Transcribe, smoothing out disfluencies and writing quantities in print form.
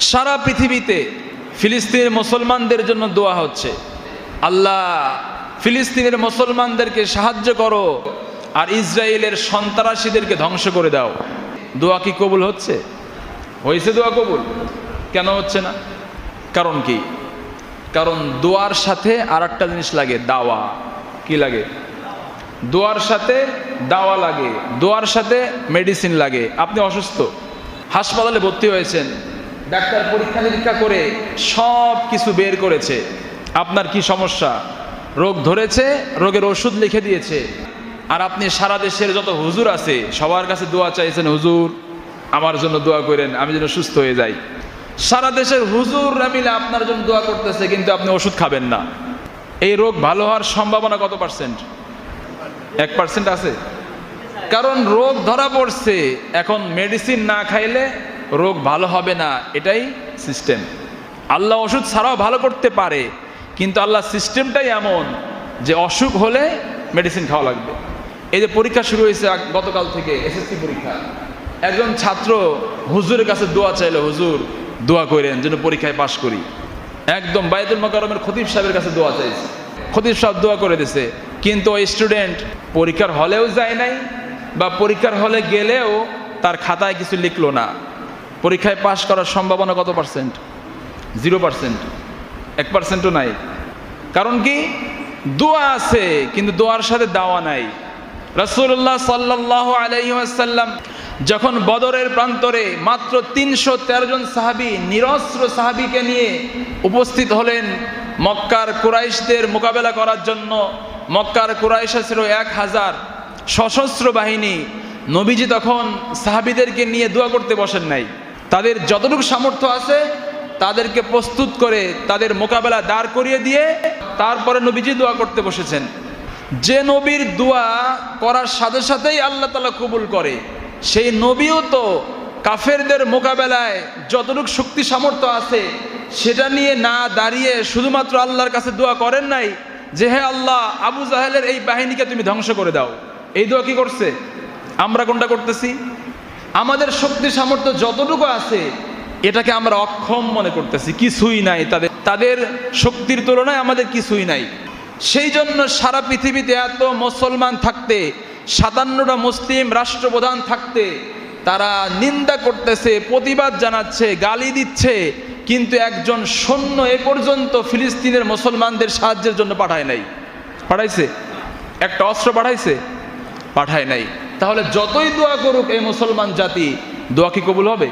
সারা পৃথিবীতে ফিলিস্তিনের মুসলমানদের জন্য দোয়া হচ্ছে, আল্লাহ ফিলিস্তিনের মুসলমানদেরকে সাহায্য করো আর ইসরায়েলের সন্ত্রাসীদেরকে ধ্বংস করে দাও। দোয়া কি কবুল হচ্ছে? হয়েছে দোয়া কবুল? কেন হচ্ছে না? কারণ কি? কারণ দোয়ার সাথে আর একটা জিনিস লাগে, দাওয়া। কি লাগে? দোয়ার সাথে দাওয়া লাগে, দোয়ার সাথে মেডিসিন লাগে। আপনি অসুস্থ, হাসপাতালে ভর্তি হয়েছেন, ডাক্তার পরীক্ষা নিরীক্ষা করে সব কিছু বের করেছে, আপনার কি সমস্যা, রোগ ধরেছে, রোগের ওষুধ লিখে দিয়েছে, আর আপনি সারা দেশের যত হুজুর আছে সবার কাছে দোয়া চাইছেন, হুজুর আমার জন্য দোয়া করেন, আমি যেন সুস্থ হয়ে যাই। সারা দেশের হুজুররা মিলে আপনার জন্য দোয়া করতেছে, কিন্তু আপনি ওষুধ খাবেন না। এই রোগ ভালো হওয়ার সম্ভাবনা কত পার্সেন্ট? 1% আছে। কারণ রোগ ধরা পড়ছে, এখন মেডিসিন না খাইলে রোগ ভালো হবে না, এটাই সিস্টেম। আল্লাহ ওষুধ ছাড়াও ভালো করতে পারে, কিন্তু আল্লাহ সিস্টেমটাই এমন যে অসুখ হলে মেডিসিন খাওয়া লাগবে। এই যে পরীক্ষা শুরু হয়েছে গতকাল থেকে, এসএসসি পরীক্ষা, একজন ছাত্র হুজুরের কাছে দোয়া চাইলো, হুজুর দোয়া করেন যেন পরীক্ষায় পাশ করি। একদম বায়তুল মোকাররমের খতিব সাহেবের কাছে দোয়া চাইছে, খতিব সাহেব দোয়া করে দিছে, কিন্তু ওই স্টুডেন্ট পরীক্ষার হলেও যায় নাই, বা পরীক্ষার হলে গেলেও তার খাতায় কিছু লিখলো না। পরীক্ষায় পাশ করার সম্ভাবনা কত পার্সেন্ট? 0%, 1%ও নাই। কারণ কি? দোয়া আছে, কিন্তু দোয়ার সাথে দাওয়া নাই। রাসূলুল্লাহ সাল্লাল্লাহু আলাইহি ওয়াসাল্লাম যখন বদরের প্রান্তরে মাত্র 313 জন সাহাবী, নিরস্ত্র সাহাবীকে নিয়ে উপস্থিত হলেন মক্কার কুরাইশদের মোকাবেলা করার জন্য। মক্কার কুরাইশরা ছিল 1000 সশস্ত্র বাহিনী। নবীজি তখন সাহাবীদেরকে নিয়ে দোয়া করতে বসেন নাই, তাদের যতটুকু সামর্থ্য আছে তাদেরকে প্রস্তুত করে তাদের মোকাবেলা দাঁড় করিয়ে দিয়ে তারপরে নবীজি দোয়া করতে বসেছেন। যে নবীর দোয়া করার সাথে সাথেই আল্লাহ তাআলা কবুল করে, সেই নবীও তো কাফেরদের মোকাবেলায় যতটুকু শক্তি সামর্থ্য আছে সেটা নিয়ে না দাঁড়িয়ে শুধুমাত্র আল্লাহর কাছে দোয়া করেন নাই যে হে আল্লাহ আবু জাহেলের এই বাহিনীকে তুমি ধ্বংস করে দাও। এই দোয়া কি করছে? আমরা কোনটা করতেছি? আমাদের শক্তি সামর্থ্য যতটুকু আছে এটাকে আমরা অক্ষম মনে করতেছি, কিছুই নাই, তাদের শক্তির তুলনায় আমাদের কিছুই নাই। সেই জন্য সারা পৃথিবীতে এত মুসলমান থাকতে, 57টা মুসলিম রাষ্ট্রপ্রধান থাকতে তারা নিন্দা করতেছে, প্রতিবাদ জানাচ্ছে, গালি দিচ্ছে, কিন্তু একজন সৈন্য এ পর্যন্ত ফিলিস্তিনের মুসলমানদের সাহায্যের জন্য পাঠায় নাই। পাঠাইছে? একটা অস্ত্র পাঠাইছে? পাঠায় নাই। তাহলে যতই দোয়া করুক এই মুসলমান জাতি, দোয়া কি কবুল হবে?